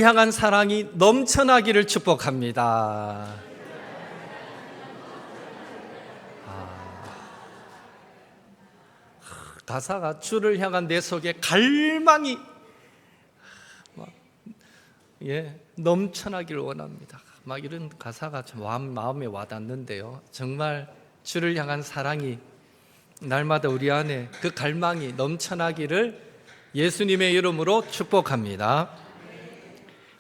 향한 사랑이 넘쳐나기를 축복합니다. 가사가 주를 향한 내 속에 갈망이 넘쳐나기를 원합니다. 막 이런 가사가 참 마음에 와닿는데요. 정말 주를 향한 사랑이 날마다 우리 안에 그 갈망이 넘쳐나기를 예수님의 이름으로 축복합니다.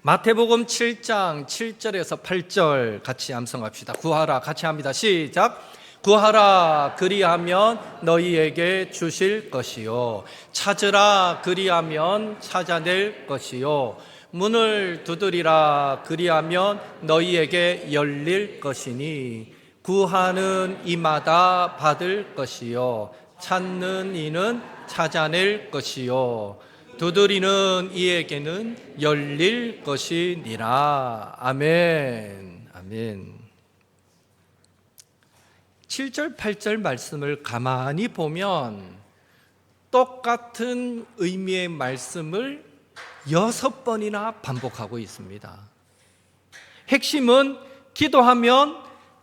마태복음 7장 7절에서 8절 같이 암송합시다. 구하라, 같이 합니다. 시작. 구하라, 그리하면 너희에게 주실 것이요, 찾으라, 그리하면 찾아낼 것이요, 문을 두드리라, 그리하면 너희에게 열릴 것이니 구하는 이마다 받을 것이요, 찾는 이는 찾아낼 것이요, 두드리는 이에게는 열릴 것이니라. 아멘. 아멘. 7절, 8절 말씀을 가만히 보면 똑같은 의미의 말씀을 6번이나 반복하고 있습니다. 핵심은 기도하면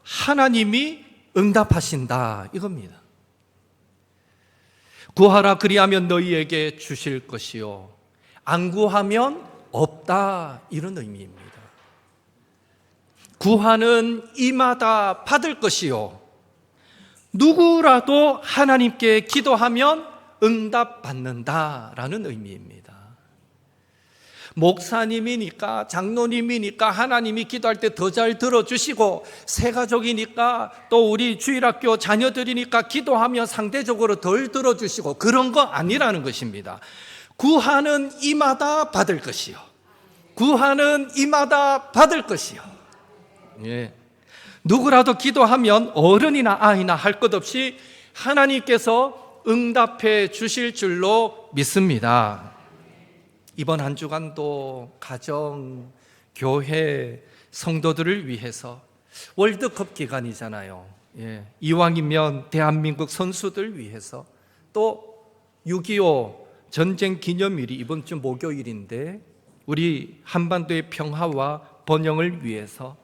하나님이 응답하신다, 이겁니다. 구하라, 그리하면 너희에게 주실 것이요, 안 구하면 없다, 이런 의미입니다. 구하는 이마다 받을 것이요, 누구라도 하나님께 기도하면 응답받는다라는 의미입니다. 목사님이니까, 장로님이니까 하나님이 기도할 때 더 잘 들어주시고, 새가족이니까, 또 우리 주일학교 자녀들이니까 기도하면 상대적으로 덜 들어주시고, 그런 거 아니라는 것입니다. 구하는 이마다 받을 것이요, 구하는 이마다 받을 것이요. 누구라도 기도하면 어른이나 아이나 할 것 없이 하나님께서 응답해 주실 줄로 믿습니다. 이번 한 주간도 가정, 교회, 성도들을 위해서 월드컵 기간이잖아요. 이왕이면 대한민국 선수들 위해서, 또 6.25 전쟁 기념일이 이번 주 목요일인데 우리 한반도의 평화와 번영을 위해서,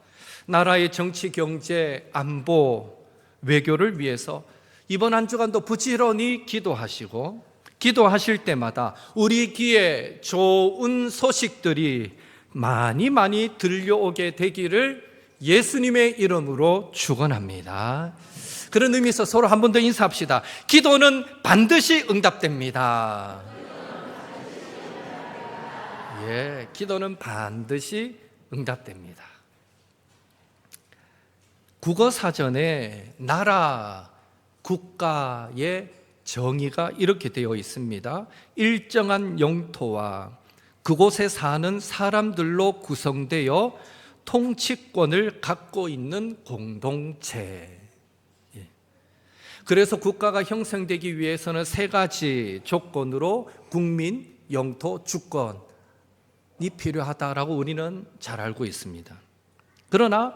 나라의 정치, 경제, 안보, 외교를 위해서 이번 한 주간도 부지런히 기도하시고, 기도하실 때마다 우리 귀에 좋은 소식들이 많이 들려오게 되기를 예수님의 이름으로 축원합니다. 그런 의미에서 서로 한 번 더 인사합시다. 기도는 반드시 응답됩니다. 기도는 반드시 응답됩니다. 국어사전에 나라, 국가의 정의가 이렇게 되어 있습니다. 일정한 영토와 그곳에 사는 사람들로 구성되어 통치권을 갖고 있는 공동체. 그래서 국가가 형성되기 위해서는 세 가지 조건으로 국민, 영토, 주권이 필요하다라고 우리는 잘 알고 있습니다. 그러나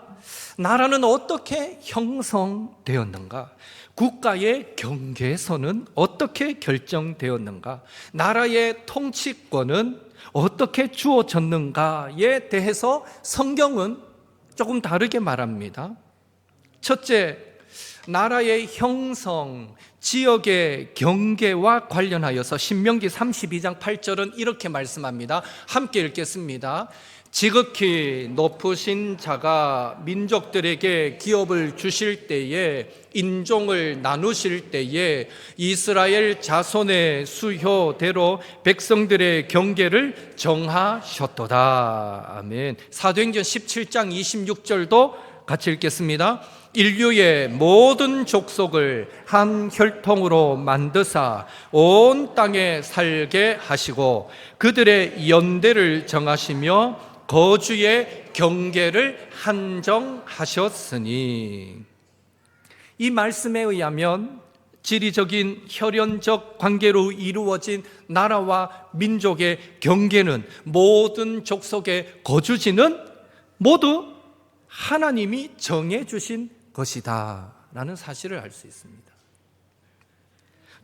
나라는 어떻게 형성되었는가? 국가의 경계선은 어떻게 결정되었는가? 나라의 통치권은 어떻게 주어졌는가에 대해서 성경은 조금 다르게 말합니다. 첫째, 나라의 형성, 지역의 경계와 관련하여서 신명기 32장 8절은 이렇게 말씀합니다. 함께 읽겠습니다. 지극히 높으신 자가 민족들에게 기업을 주실 때에, 인종을 나누실 때에 이스라엘 자손의 수효대로 백성들의 경계를 정하셨도다. 아멘. 사도행전 17장 26절도 같이 읽겠습니다. 인류의 모든 족속을 한 혈통으로 만드사 온 땅에 살게 하시고 그들의 연대를 정하시며 거주의 경계를 한정하셨으니, 이 말씀에 의하면 지리적인 혈연적 관계로 이루어진 나라와 민족의 경계는, 모든 족속의 거주지는 모두 하나님이 정해주신 것이다 라는 사실을 알 수 있습니다.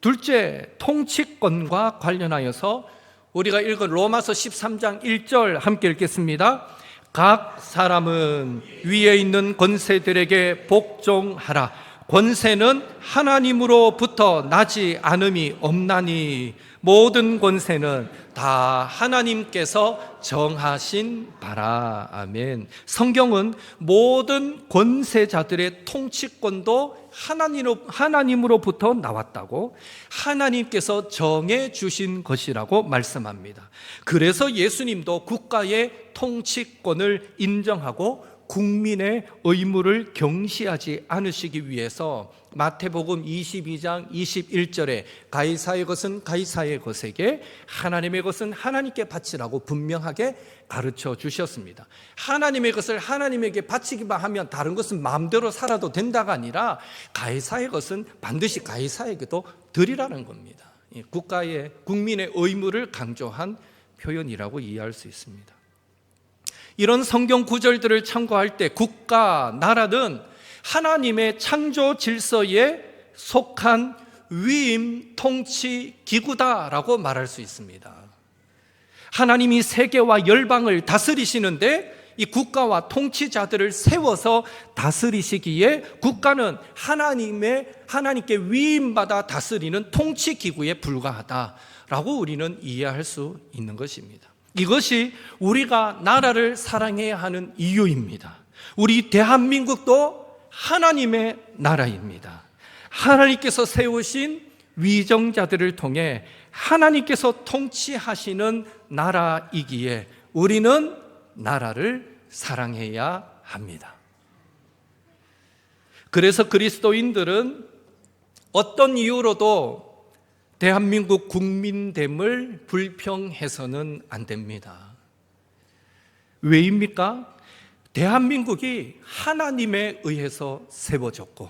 둘째, 통치권과 관련하여서 우리가 읽은 로마서 13장 1절 함께 읽겠습니다. 각 사람은 위에 있는 권세들에게 복종하라. 권세는 하나님으로부터 나지 않음이 없나니 모든 권세는 다 하나님께서 정하신 바라. 아멘. 성경은 모든 권세자들의 통치권도 하나님으로부터 나왔다고, 하나님께서 정해 주신 것이라고 말씀합니다. 그래서 예수님도 국가의 통치권을 인정하고 국민의 의무를 경시하지 않으시기 위해서 마태복음 22장 21절에 가이사의 것은 가이사의 것에게, 하나님의 것은 하나님께 바치라고 분명하게 가르쳐 주셨습니다. 하나님의 것을 하나님에게 바치기만 하면 다른 것은 마음대로 살아도 된다가 아니라 가이사의 것은 반드시 가이사에게도 드리라는 겁니다. 국가의, 국민의 의무를 강조한 표현이라고 이해할 수 있습니다. 이런 성경 구절들을 참고할 때 국가, 나라는 하나님의 창조 질서에 속한 위임 통치 기구다라고 말할 수 있습니다. 하나님이 세계와 열방을 다스리시는데 이 국가와 통치자들을 세워서 다스리시기에 국가는 하나님께 위임받아 다스리는 통치 기구에 불과하다라고 우리는 이해할 수 있는 것입니다. 이것이 우리가 나라를 사랑해야 하는 이유입니다. 우리 대한민국도 하나님의 나라입니다. 하나님께서 세우신 위정자들을 통해 하나님께서 통치하시는 나라이기에 우리는 나라를 사랑해야 합니다. 그래서 그리스도인들은 어떤 이유로도 대한민국 국민됨을 불평해서는 안 됩니다. 왜입니까? 대한민국이 하나님에 의해서 세워졌고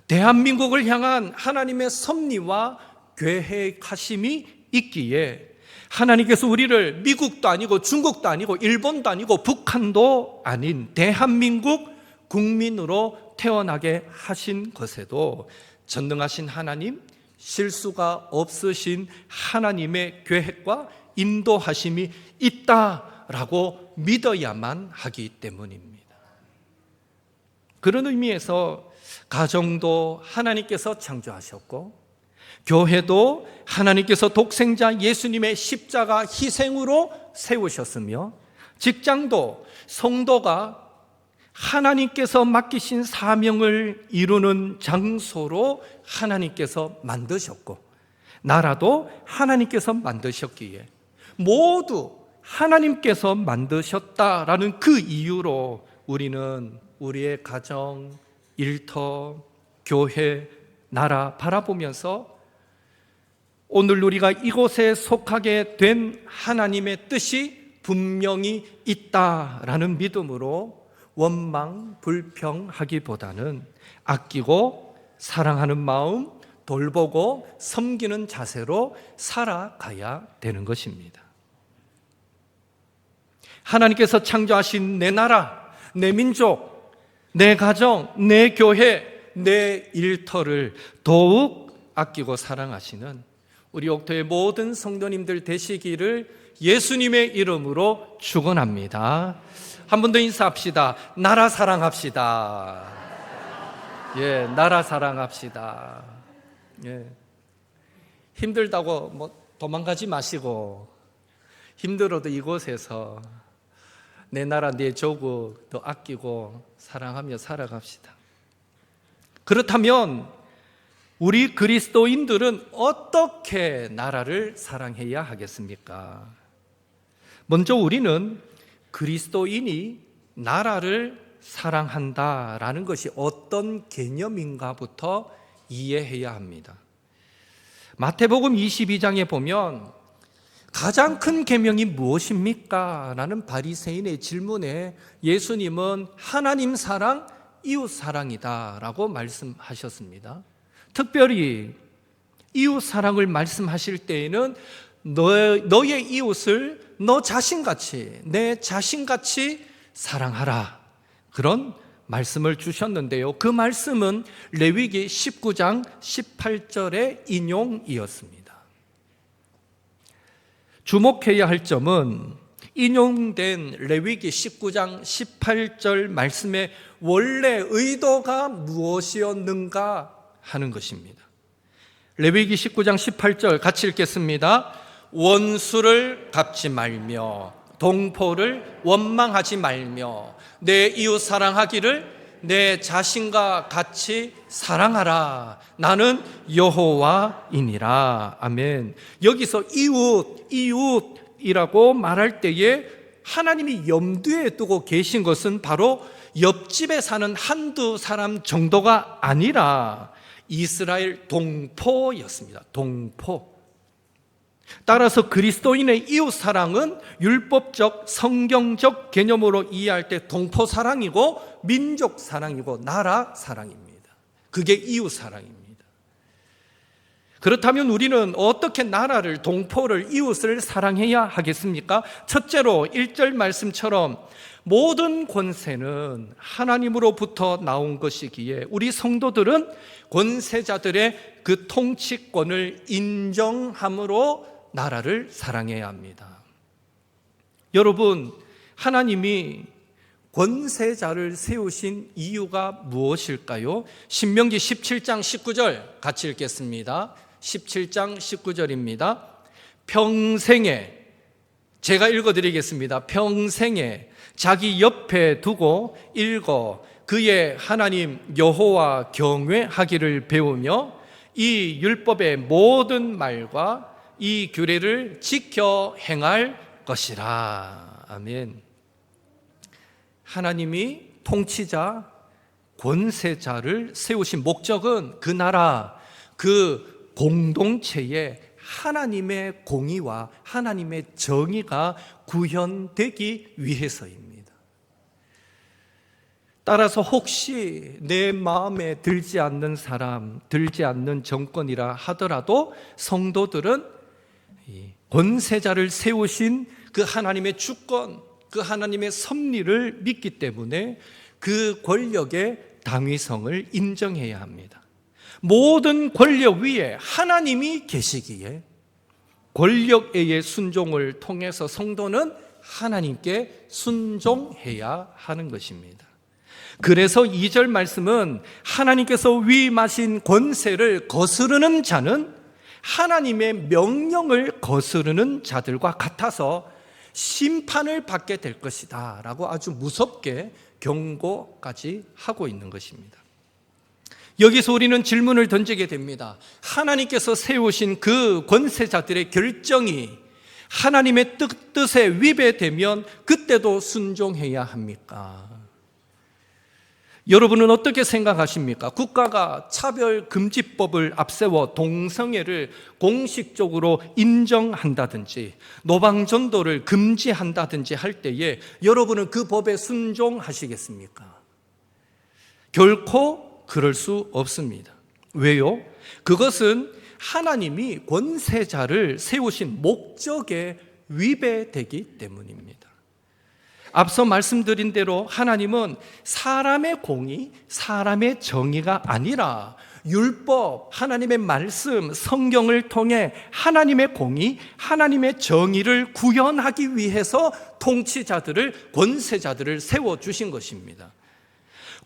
대한민국을 향한 하나님의 섭리와 계획하심이 있기에 하나님께서 우리를 미국도 아니고 중국도 아니고 일본도 아니고 북한도 아닌 대한민국 국민으로 태어나게 하신 것에도 전능하신 하나님, 실수가 없으신 하나님의 계획과 인도하심이 있다라고 믿어야만 하기 때문입니다. 그런 의미에서 가정도 하나님께서 창조하셨고 교회도 하나님께서 독생자 예수님의 십자가 희생으로 세우셨으며 직장도 성도가 하나님께서 맡기신 사명을 이루는 장소로 하나님께서 만드셨고 나라도 하나님께서 만드셨기에 모두 하나님께서 만드셨다라는 그 이유로 우리는 우리의 가정, 일터, 교회, 나라 바라보면서 오늘 우리가 이곳에 속하게 된 하나님의 뜻이 분명히 있다라는 믿음으로 원망, 불평하기보다는 아끼고 사랑하는 마음, 돌보고 섬기는 자세로 살아가야 되는 것입니다. 하나님께서 창조하신 내 나라, 내 민족, 내 가정, 내 교회, 내 일터를 더욱 아끼고 사랑하시는 우리 옥토의 모든 성도님들 되시기를 예수님의 이름으로 축원합니다. 한 번 더 인사합시다. 나라 사랑합시다. 예, 나라 사랑합시다. 예. 힘들다고 도망가지 마시고 힘들어도 이곳에서 내 나라, 내 조국 더 아끼고 사랑하며 살아갑시다. 그렇다면 우리 그리스도인들은 어떻게 나라를 사랑해야 하겠습니까? 먼저 우리는 그리스도인이 나라를 사랑한다라는 것이 어떤 개념인가부터 이해해야 합니다. 마태복음 22장에 보면 가장 큰 계명이 무엇입니까? 라는 바리새인의 질문에 예수님은 하나님 사랑, 이웃 사랑이다 라고 말씀하셨습니다. 특별히 이웃 사랑을 말씀하실 때에는 너의 이웃을 너 자신같이, 내 자신같이 사랑하라, 그런 말씀을 주셨는데요. 그 말씀은 레위기 19장 18절의 인용이었습니다. 주목해야 할 점은 인용된 레위기 19장 18절 말씀의 원래 의도가 무엇이었는가 하는 것입니다. 레위기 19장 18절 같이 읽겠습니다. 원수를 갚지 말며 동포를 원망하지 말며 내 이웃 사랑하기를 내 자신과 같이 사랑하라. 나는 여호와이니라. 아멘. 여기서 이웃이라고 말할 때에 하나님이 염두에 두고 계신 것은 바로 옆집에 사는 한두 사람 정도가 아니라 이스라엘 동포였습니다. 동포. 따라서 그리스도인의 이웃 사랑은 율법적 성경적 개념으로 이해할 때 동포 사랑이고 민족 사랑이고 나라 사랑입니다. 그게 이웃 사랑입니다. 그렇다면 우리는 어떻게 나라를, 동포를, 이웃을 사랑해야 하겠습니까? 첫째로 1절 말씀처럼 모든 권세는 하나님으로부터 나온 것이기에 우리 성도들은 권세자들의 그 통치권을 인정함으로 나라를 사랑해야 합니다. 여러분, 하나님이 권세자를 세우신 이유가 무엇일까요? 신명기 17장 19절 같이 읽겠습니다. 17장 19절입니다. 평생에, 제가 읽어드리겠습니다. 평생에 자기 옆에 두고 읽어 그의 하나님 여호와 경외하기를 배우며 이 율법의 모든 말과 이 규례를 지켜 행할 것이라. 아멘. 하나님이 통치자, 권세자를 세우신 목적은 그 나라, 그 공동체에 하나님의 공의와 하나님의 정의가 구현되기 위해서입니다. 따라서 혹시 내 마음에 들지 않는 사람, 들지 않는 정권이라 하더라도 성도들은 권세자를 세우신 그 하나님의 주권, 그 하나님의 섭리를 믿기 때문에 그 권력의 당위성을 인정해야 합니다. 모든 권력 위에 하나님이 계시기에 권력의 순종을 통해서 성도는 하나님께 순종해야 하는 것입니다. 그래서 2절 말씀은 하나님께서 위임하신 권세를 거스르는 자는 하나님의 명령을 거스르는 자들과 같아서 심판을 받게 될 것이다 라고 아주 무섭게 경고까지 하고 있는 것입니다. 여기서 우리는 질문을 던지게 됩니다. 하나님께서 세우신 그 권세자들의 결정이 하나님의 뜻에 위배되면 그때도 순종해야 합니까? 여러분은 어떻게 생각하십니까? 국가가 차별금지법을 앞세워 동성애를 공식적으로 인정한다든지 노방전도를 금지한다든지 할 때에 여러분은 그 법에 순종하시겠습니까? 결코 그럴 수 없습니다. 왜요? 그것은 하나님이 권세자를 세우신 목적에 위배되기 때문입니다. 앞서 말씀드린 대로 하나님은 사람의 공의, 사람의 정의가 아니라 율법, 하나님의 말씀, 성경을 통해 하나님의 공의, 하나님의 정의를 구현하기 위해서 통치자들을, 권세자들을 세워주신 것입니다.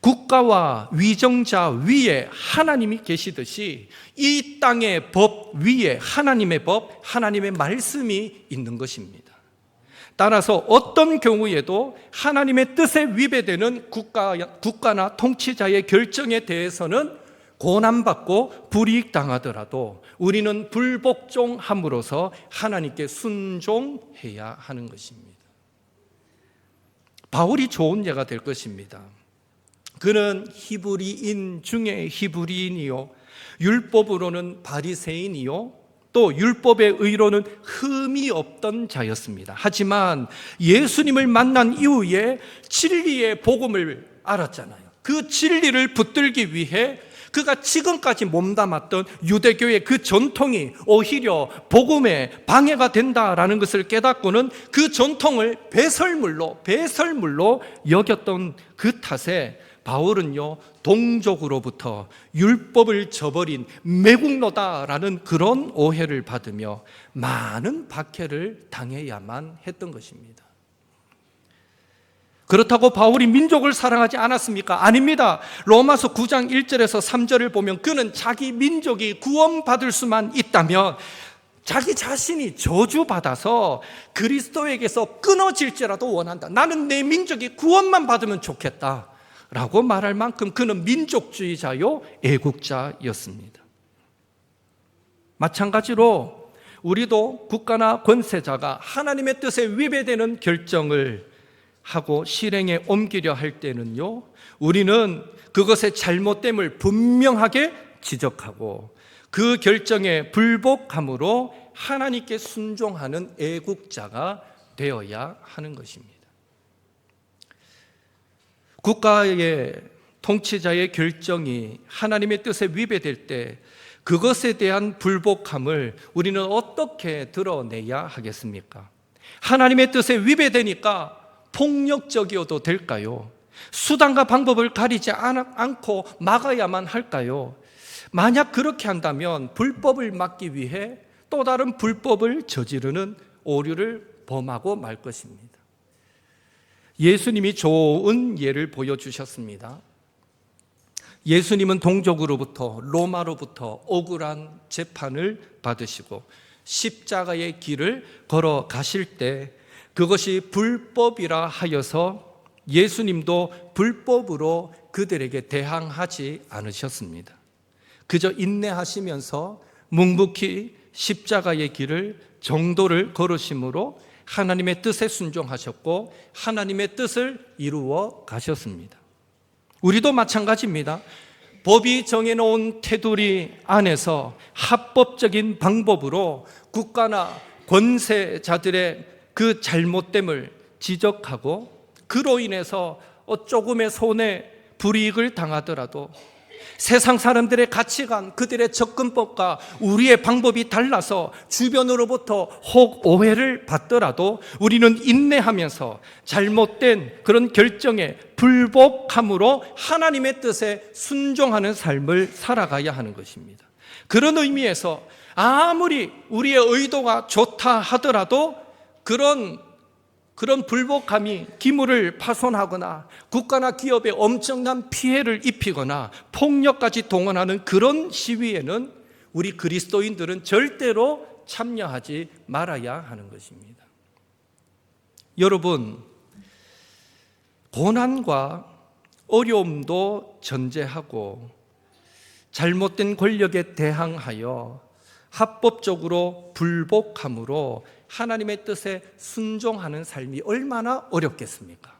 국가와 위정자 위에 하나님이 계시듯이 이 땅의 법 위에 하나님의 법, 하나님의 말씀이 있는 것입니다. 따라서 어떤 경우에도 하나님의 뜻에 위배되는 국가나 통치자의 결정에 대해서는 고난받고 불이익당하더라도 우리는 불복종함으로써 하나님께 순종해야 하는 것입니다. 바울이 좋은 예가 될 것입니다. 그는 히브리인 중에 히브리인이요 율법으로는 바리새인이요 또 율법의 의로는 흠이 없던 자였습니다. 하지만 예수님을 만난 이후에 진리의 복음을 알았잖아요. 그 진리를 붙들기 위해 그가 지금까지 몸담았던 유대교의 그 전통이 오히려 복음에 방해가 된다라는 것을 깨닫고는 그 전통을 배설물로 여겼던 그 탓에 바울은요, 동족으로부터 율법을 저버린 매국노다라는 그런 오해를 받으며 많은 박해를 당해야만 했던 것입니다. 그렇다고 바울이 민족을 사랑하지 않았습니까? 아닙니다. 로마서 9장 1절에서 3절을 보면 그는 자기 민족이 구원받을 수만 있다면 자기 자신이 저주받아서 그리스도에게서 끊어질지라도 원한다. 나는 내 민족이 구원만 받으면 좋겠다 라고 말할 만큼 그는 민족주의자요 애국자였습니다. 마찬가지로 우리도 국가나 권세자가 하나님의 뜻에 위배되는 결정을 하고 실행에 옮기려 할 때는요, 우리는 그것의 잘못됨을 분명하게 지적하고 그 결정에 불복함으로 하나님께 순종하는 애국자가 되어야 하는 것입니다. 국가의 통치자의 결정이 하나님의 뜻에 위배될 때 그것에 대한 불복함을 우리는 어떻게 드러내야 하겠습니까? 하나님의 뜻에 위배되니까 폭력적이어도 될까요? 수단과 방법을 가리지 않고 막아야만 할까요? 만약 그렇게 한다면 불법을 막기 위해 또 다른 불법을 저지르는 오류를 범하고 말 것입니다. 예수님이 좋은 예를 보여주셨습니다. 예수님은 동족으로부터 로마로부터 억울한 재판을 받으시고 십자가의 길을 걸어가실 때 그것이 불법이라 하여서 예수님도 불법으로 그들에게 대항하지 않으셨습니다. 그저 인내하시면서 묵묵히 십자가의 길을 정도를 걸으심으로 하나님의 뜻에 순종하셨고 하나님의 뜻을 이루어 가셨습니다. 우리도 마찬가지입니다. 법이 정해놓은 테두리 안에서 합법적인 방법으로 국가나 권세자들의 그 잘못됨을 지적하고 그로 인해서 조금의 손해 불이익을 당하더라도 세상 사람들의 가치관, 그들의 접근법과 우리의 방법이 달라서 주변으로부터 혹 오해를 받더라도 우리는 인내하면서 잘못된 그런 결정에 불복함으로 하나님의 뜻에 순종하는 삶을 살아가야 하는 것입니다. 그런 의미에서 아무리 우리의 의도가 좋다 하더라도 그런 불복함이 기물을 파손하거나 국가나 기업에 엄청난 피해를 입히거나 폭력까지 동원하는 그런 시위에는 우리 그리스도인들은 절대로 참여하지 말아야 하는 것입니다. 여러분, 고난과 어려움도 전제하고 잘못된 권력에 대항하여 합법적으로 불복함으로 하나님의 뜻에 순종하는 삶이 얼마나 어렵겠습니까?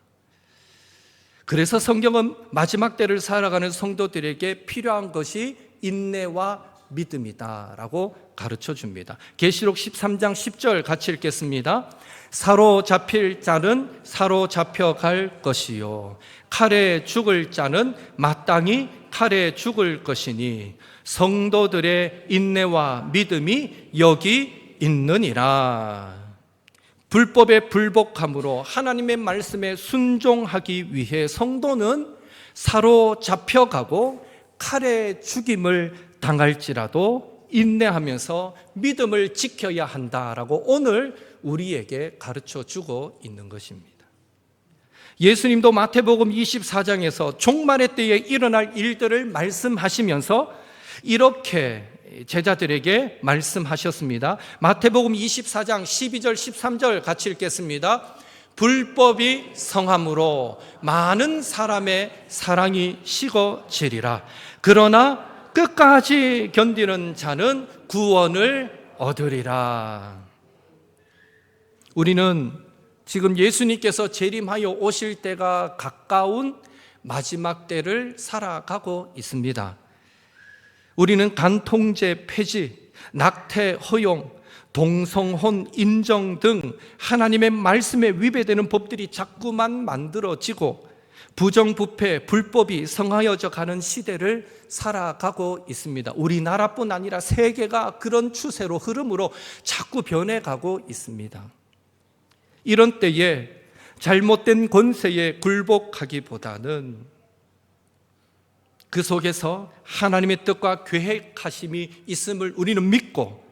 그래서 성경은 마지막 때를 살아가는 성도들에게 필요한 것이 인내와 믿음이다라고 가르쳐 줍니다. 계시록 13장 10절 같이 읽겠습니다. 사로잡힐 자는 사로잡혀갈 것이요 칼에 죽을 자는 마땅히 칼에 죽을 것이니 성도들의 인내와 믿음이 여기 있느니라. 불법에 불복함으로 하나님의 말씀에 순종하기 위해 성도는 사로잡혀가고 칼에 죽임을 당할지라도 인내하면서 믿음을 지켜야 한다라고 오늘 우리에게 가르쳐 주고 있는 것입니다. 예수님도 마태복음 24장에서 종말의 때에 일어날 일들을 말씀하시면서 이렇게 제자들에게 말씀하셨습니다. 마태복음 24장 12절 13절 같이 읽겠습니다. 불법이 성함으로 많은 사람의 사랑이 식어지리라. 그러나 끝까지 견디는 자는 구원을 얻으리라. 우리는 지금 예수님께서 재림하여 오실 때가 가까운 마지막 때를 살아가고 있습니다. 우리는 간통죄 폐지, 낙태 허용, 동성혼 인정 등 하나님의 말씀에 위배되는 법들이 자꾸만 만들어지고 부정부패, 불법이 성하여져 가는 시대를 살아가고 있습니다. 우리나라뿐 아니라 세계가 그런 추세로 흐름으로 자꾸 변해가고 있습니다. 이런 때에 잘못된 권세에 굴복하기보다는 그 속에서 하나님의 뜻과 계획하심이 있음을 우리는 믿고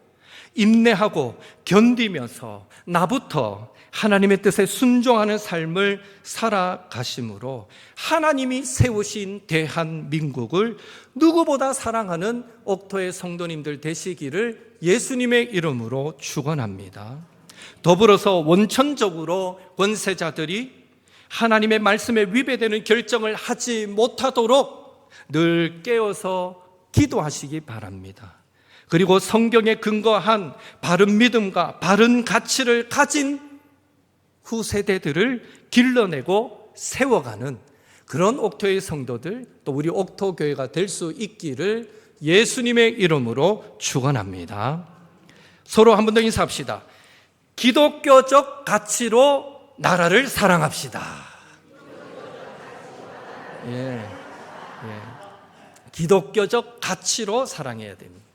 인내하고 견디면서 나부터 하나님의 뜻에 순종하는 삶을 살아가심으로 하나님이 세우신 대한민국을 누구보다 사랑하는 옥토의 성도님들 되시기를 예수님의 이름으로 축원합니다. 더불어서 원천적으로 권세자들이 하나님의 말씀에 위배되는 결정을 하지 못하도록 늘 깨어서 기도하시기 바랍니다. 그리고 성경에 근거한 바른 믿음과 바른 가치를 가진 후세대들을 길러내고 세워가는 그런 옥토의 성도들, 또 우리 옥토교회가 될 수 있기를 예수님의 이름으로 축원합니다. 서로 한 번 더 인사합시다. 기독교적 가치로 나라를 사랑합시다. 예. 기독교적 가치로 사랑해야 됩니다.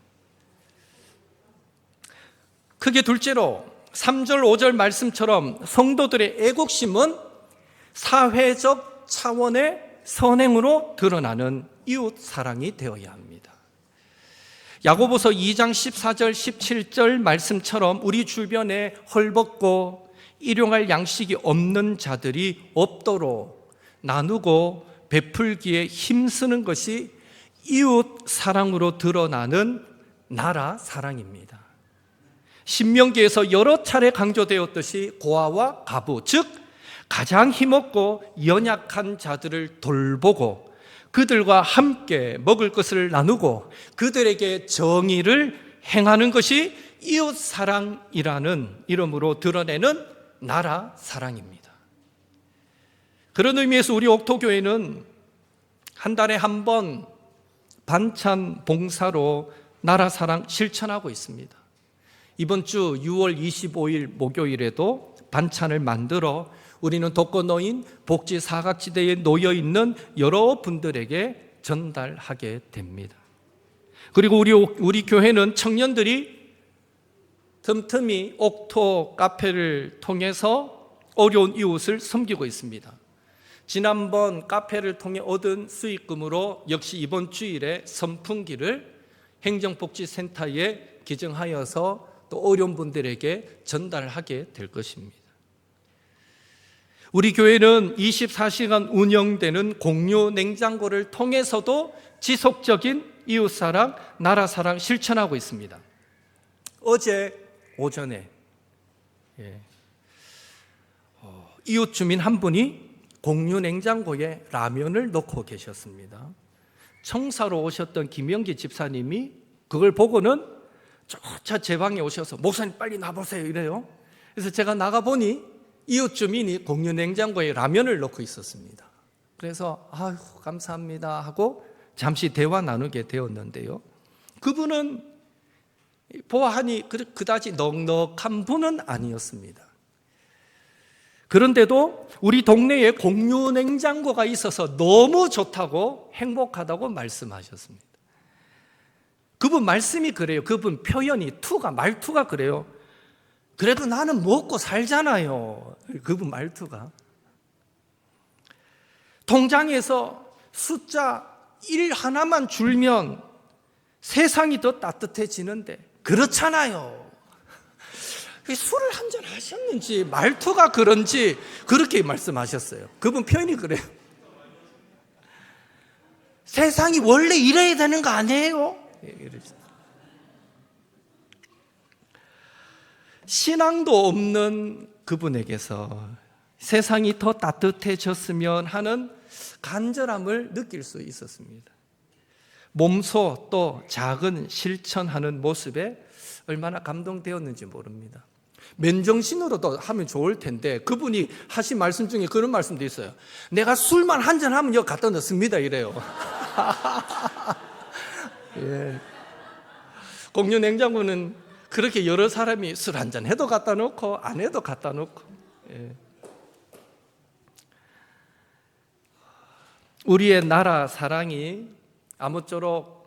크게 둘째로 3절 5절 말씀처럼 성도들의 애국심은 사회적 차원의 선행으로 드러나는 이웃 사랑이 되어야 합니다. 야고보서 2장 14절 17절 말씀처럼 우리 주변에 헐벗고 일용할 양식이 없는 자들이 없도록 나누고 베풀기에 힘쓰는 것이 이웃 사랑으로 드러나는 나라 사랑입니다. 신명기에서 여러 차례 강조되었듯이 고아와 과부, 즉 가장 힘없고 연약한 자들을 돌보고 그들과 함께 먹을 것을 나누고 그들에게 정의를 행하는 것이 이웃 사랑이라는 이름으로 드러내는 나라 사랑입니다. 그런 의미에서 우리 옥토교회는 한 달에 한 번 반찬 봉사로 나라 사랑 실천하고 있습니다. 이번 주 6월 25일 목요일에도 반찬을 만들어 우리는 독거노인 복지 사각지대에 놓여 있는 여러 분들에게 전달하게 됩니다. 그리고 우리 교회는 청년들이 틈틈이 옥토 카페를 통해서 어려운 이웃을 섬기고 있습니다. 지난번 카페를 통해 얻은 수익금으로 역시 이번 주일에 선풍기를 행정복지센터에 기증하여서 또 어려운 분들에게 전달하게 될 것입니다. 우리 교회는 24시간 운영되는 공유 냉장고를 통해서도 지속적인 이웃사랑, 나라사랑 실천하고 있습니다. 어제 오전에 이웃 주민 한 분이 공유 냉장고에 라면을 넣고 계셨습니다. 청사로 오셨던 김영기 집사님이 그걸 보고는 조차 제 방에 오셔서 목사님 빨리 나보세요 이래요. 그래서 제가 나가보니 이웃 주민이 공유 냉장고에 라면을 넣고 있었습니다. 그래서 아유 감사합니다 하고 잠시 대화 나누게 되었는데요. 그분은 보아하니 그다지 넉넉한 분은 아니었습니다. 그런데도 우리 동네에 공유 냉장고가 있어서 너무 좋다고 행복하다고 말씀하셨습니다. 그분 말씀이 그래요. 그분 표현이 말투가 그래요. 그래도 나는 먹고 살잖아요. 그분 말투가. 통장에서 숫자 1 하나만 줄면 세상이 더 따뜻해지는데 그렇잖아요. 술을 한잔 하셨는지 말투가 그런지 그렇게 말씀하셨어요. 그분 표현이 그래요. 세상이 원래 이래야 되는 거 아니에요? 신앙도 없는 그분에게서 세상이 더 따뜻해졌으면 하는 간절함을 느낄 수 있었습니다. 몸소 또 작은 실천하는 모습에 얼마나 감동되었는지 모릅니다. 맨정신으로도 하면 좋을 텐데 그분이 하신 말씀 중에 그런 말씀도 있어요. 내가 술만 한잔 하면 여기 갖다 넣습니다 이래요. 예. 공유 냉장고는 그렇게 여러 사람이 술 한잔 해도 갖다 놓고 안 해도 갖다 놓고. 예. 우리의 나라 사랑이 아무쪼록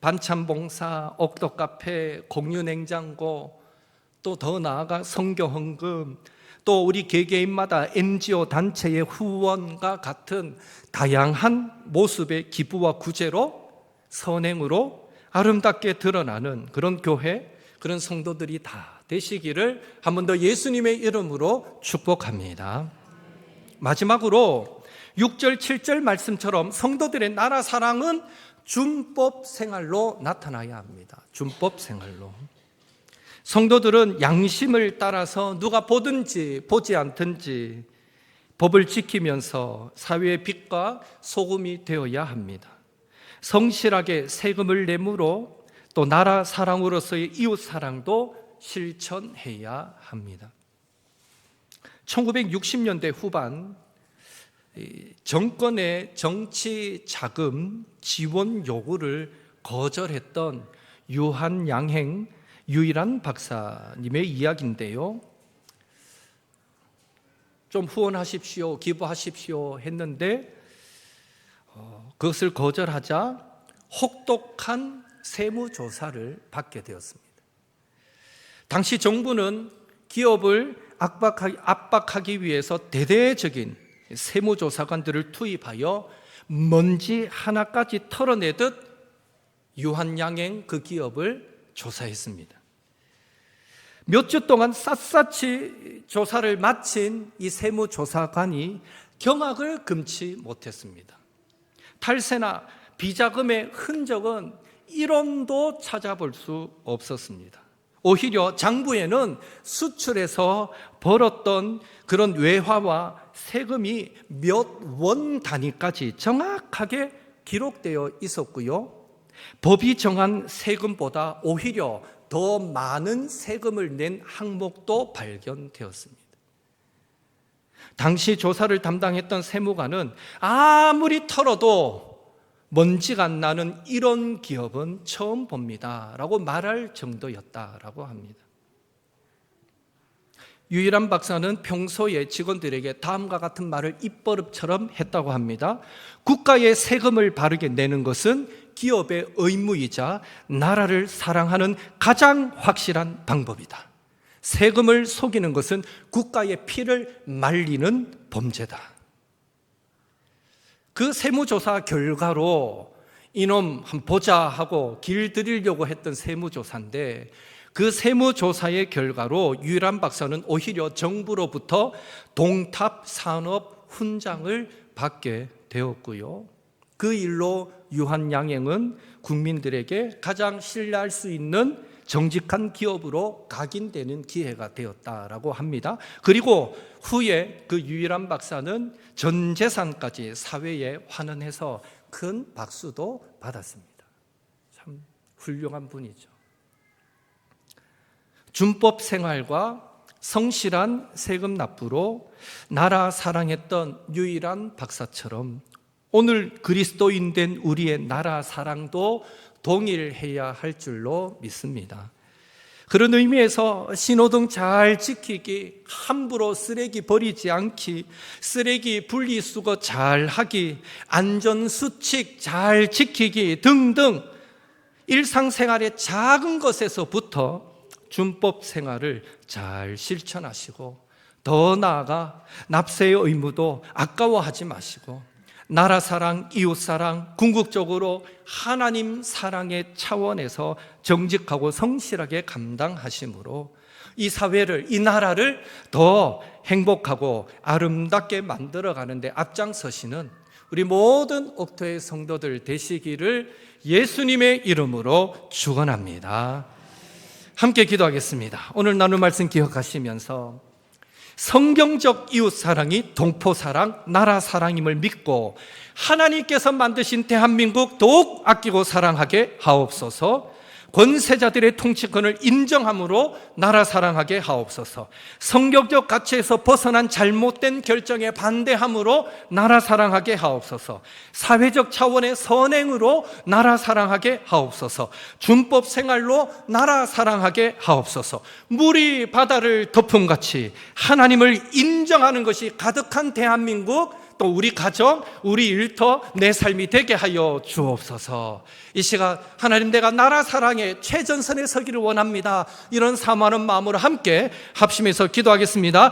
반찬 봉사, 옥토 카페, 공유 냉장고, 또 더 나아가 선교 헌금, 또 우리 개개인마다 NGO 단체의 후원과 같은 다양한 모습의 기부와 구제로 선행으로 아름답게 드러나는 그런 교회, 그런 성도들이 다 되시기를 한 번 더 예수님의 이름으로 축복합니다. 마지막으로 6절, 7절 말씀처럼 성도들의 나라 사랑은 준법 생활로 나타나야 합니다. 준법 생활로. 성도들은 양심을 따라서 누가 보든지 보지 않든지 법을 지키면서 사회의 빛과 소금이 되어야 합니다. 성실하게 세금을 내므로 또 나라 사랑으로서의 이웃 사랑도 실천해야 합니다. 1960년대 후반 정권의 정치 자금 지원 요구를 거절했던 유한양행 유일한 박사님의 이야기인데요. 좀 후원하십시오, 기부하십시오 했는데 그것을 거절하자 혹독한 세무조사를 받게 되었습니다. 당시 정부는 기업을 압박하기 위해서 대대적인 세무조사관들을 투입하여 먼지 하나까지 털어내듯 유한양행 그 기업을 조사했습니다. 몇 주 동안 샅샅이 조사를 마친 이 세무조사관이 경악을 금치 못했습니다. 탈세나 비자금의 흔적은 1원도 찾아볼 수 없었습니다. 오히려 장부에는 수출해서 벌었던 그런 외화와 세금이 몇 원 단위까지 정확하게 기록되어 있었고요. 법이 정한 세금보다 오히려 더 많은 세금을 낸 항목도 발견되었습니다. 당시 조사를 담당했던 세무관은 아무리 털어도 먼지가 안 나는 이런 기업은 처음 봅니다 라고 말할 정도였다라고 합니다. 유일한 박사는 평소에 직원들에게 다음과 같은 말을 입버릇처럼 했다고 합니다. 국가의 세금을 바르게 내는 것은 기업의 의무이자 나라를 사랑하는 가장 확실한 방법이다. 세금을 속이는 것은 국가의 피를 말리는 범죄다. 그 세무조사 결과로 이놈 한번 보자 하고 길들이려고 했던 세무조사인데 그 세무조사의 결과로 유일한 박사는 오히려 정부로부터 동탑 산업 훈장을 받게 되었고요. 그 일로 유한양행은 국민들에게 가장 신뢰할 수 있는 정직한 기업으로 각인되는 기회가 되었다라고 합니다. 그리고 후에 그 유일한 박사는 전 재산까지 사회에 환원해서 큰 박수도 받았습니다. 참 훌륭한 분이죠. 준법 생활과 성실한 세금 납부로 나라 사랑했던 유일한 박사처럼 오늘 그리스도인 된 우리의 나라 사랑도 동일해야 할 줄로 믿습니다. 그런 의미에서 신호등 잘 지키기, 함부로 쓰레기 버리지 않기, 쓰레기 분리수거 잘 하기, 안전수칙 잘 지키기 등등 일상생활의 작은 것에서부터 준법 생활을 잘 실천하시고 더 나아가 납세의 의무도 아까워하지 마시고 나라 사랑, 이웃 사랑, 궁극적으로 하나님 사랑의 차원에서 정직하고 성실하게 감당하심으로 이 사회를, 이 나라를 더 행복하고 아름답게 만들어가는 데 앞장서시는 우리 모든 옥토의 성도들 되시기를 예수님의 이름으로 축원합니다. 함께 기도하겠습니다. 오늘 나눌 말씀 기억하시면서 성경적 이웃사랑이 동포사랑, 나라사랑임을 믿고 하나님께서 만드신 대한민국 더욱 아끼고 사랑하게 하옵소서. 권세자들의 통치권을 인정함으로 나라 사랑하게 하옵소서. 성경적 가치에서 벗어난 잘못된 결정에 반대함으로 나라 사랑하게 하옵소서. 사회적 차원의 선행으로 나라 사랑하게 하옵소서. 준법 생활로 나라 사랑하게 하옵소서. 물이 바다를 덮음같이 하나님을 인정하는 것이 가득한 대한민국, 또 우리 가정, 우리 일터, 내 삶이 되게 하여 주옵소서. 이 시간 하나님, 내가 나라 사랑에 최전선에 서기를 원합니다. 이런 사모하는 마음으로 함께 합심해서 기도하겠습니다.